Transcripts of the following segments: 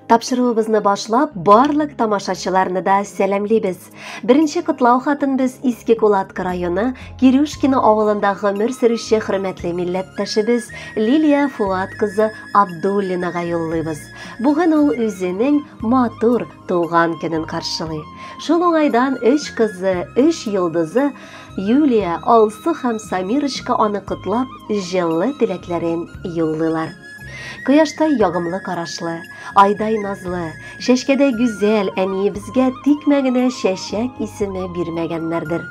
Тапшыруыбызны башлап, барлык тамашачыларны да сәламлибез. Беренче котлау хатын без Иске Кулатка районы Кирюшкино авылында гомер сөрүче хөрмәтле милләттәшебез Лилия Фуат кызы Абдуллинага юллыйбыз. Бүген ул үзенең матур туган көнен каршылый. Шул уңайдан 3 кызы, 3 йолдызы Юлия, Алсы һәм Самирочка аны котлап, җылы теләкләрен юллыйлар. Кояштай ягымлы карашлы, айдай назлы, шәшкәдәй гүзәл әниебезгә тикмә генә чәчәк исеме бирмәгәннәрдер.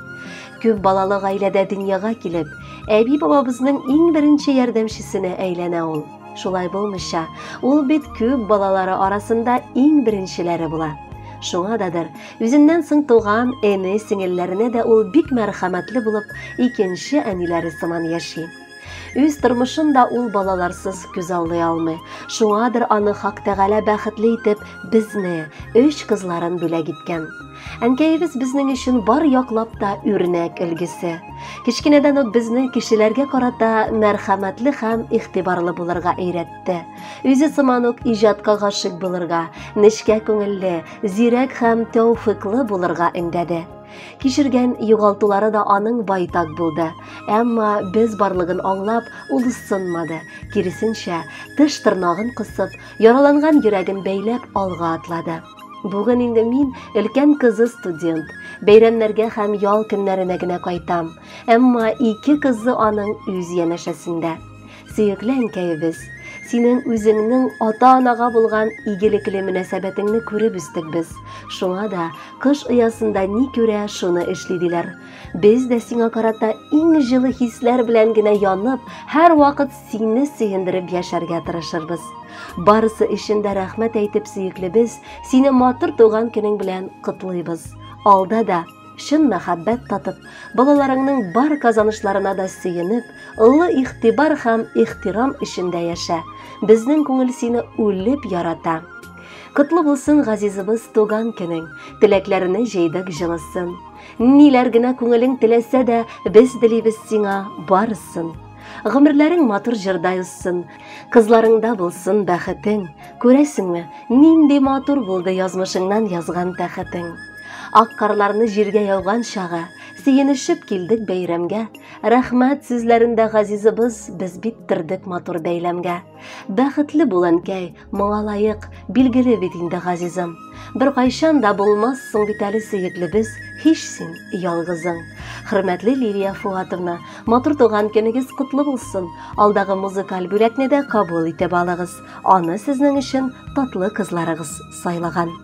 Күп балалы гаиләдә дөньяга килеп, әби бабабызның иң беренче ярдәмчесенә әйләнә ул. Шулай булмыйча, ул бит күп балалары арасында иң беренчеләре була. Шуңададыр, үзеннән соң туган әни сеңелләренә дә ул бик мәрхәмәтле булып, икенче әниләре сыман яши. Үз тормышында ул балаларсыз күз алдый алмый. Шуңадыр аны Хак Тәгалә бәхетле итеп безне, 3 кызларын бүләк иткән. Әнкәебез безнең өчен бар яклап та үрнәк өлгесе. Кичкенәдән үк безне кешеләргә карата мәрхәмәтле һәм игътибарлы булырга өйрәтте. Үзе сыман ук иҗатка гашык булырга, нечкә күңелле, зирәк һәм тәүфыйклы булырга өндәде. Кичергән югалтулары да аның байтак булды. Әмма без барлыгын аңлап, ул сынмады. Киресенчә, тыш тырнагын кысып, яраланган йөрәген бәйләп алга атлады. Бүген инде мин өлкән кызы студент, бәйрәмнәргә һәм ял көннәренә генә кайтам. Әмма 2 кызы аның үз янәшәсендә. Сөекле әнкәебез, синең үзеңнең ата-анага булган игелекле мөнәсәбәтеңне күреп үстек без. Шуңа да кыш оясында ни күрә, шуны эшли диләр. Без дә сиңа карата иң җылы хисләр белән генә янып, һәр вакыт сине сөендереп яшәргә тырышырбыз. Барысы өчен дә рәхмәт әйтеп сөеклебез, сине матур туган көнең белән котлыйбыз. Алда да шын мәхәббәт татып, балаларыңның бар казанышларына да сөенеп, ылы игътибар һәм ихтирам эчендә яшә. Безнең күңел сине үлеп ярата. Котлы булсын газизыбыз туган көнең, теләкләрне җыйдык җылысын. Ниләр генә күңелең теләсә дә, без дилибез сиңа барысын. Гомерләрең матур җырдай уссын, кызларыңда булсын бәхетең. Күрәсеңме, нинди матур булды язмышыңнан язган тәхетең. Ак карларны җиргә яуган чагы, сөенешеп килдек бәйрәмгә. Рәхмәт сүзләрендә газизыбыз, без бит тордык матур бәйләмгә. Бәхетле бул әнкәй, моңа лаек, билгеле бит инде газизым. Бер кайчан да булмассың бит әле сөеклебез, һич син ялгызың. Хөрмәтле Лилия Фуатовна, матур туган көнегез котлы булсын. Алдагы музыкаль бүләкне дә кабул итеп алыгыз. Аны сезнең өчен татлы кызларыгыз сайлаган.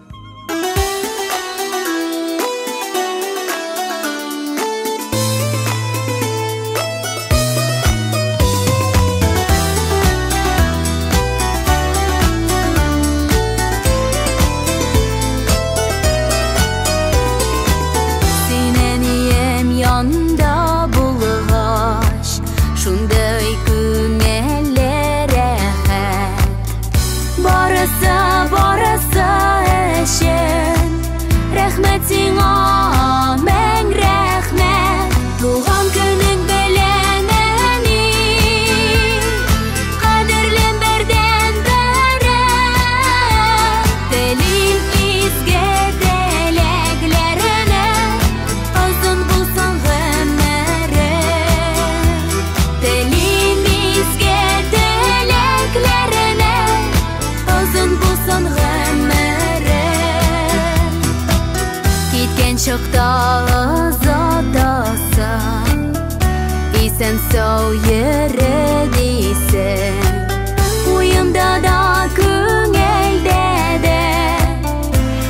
Isen sağ yere değilsin, uyumda da küngelde de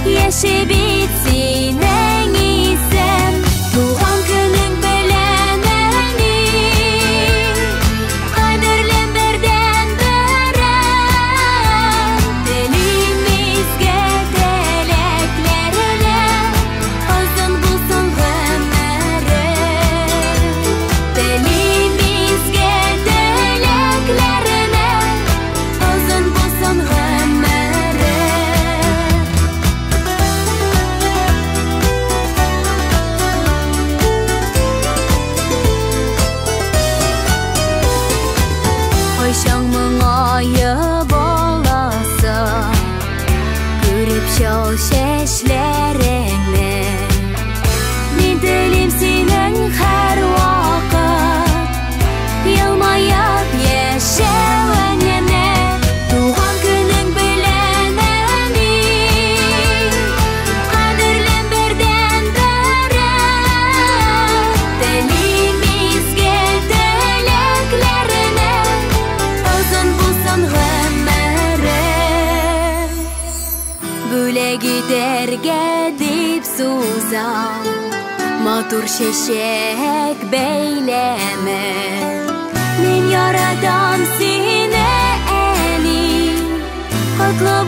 yaşı bitsin en iyisen. Tuğan günün beleneni kaderlen berden beren, dilimizge dileklerine azın bulsun ömrü. Dilimizge dileklerine azın bulsun ömrü. Ayşang mыңайы баласы, Şol şeşlerini Min dilim senin her vakit Yılmayıp yaşayan yana Tuğan günün bilemeni Kadirlim birden beri Dilimizge dileklerine Uzun bulsun ömrü Böyle giderge dip suzam Matur şeşek beyleme Men yaradam seni eli Kutlu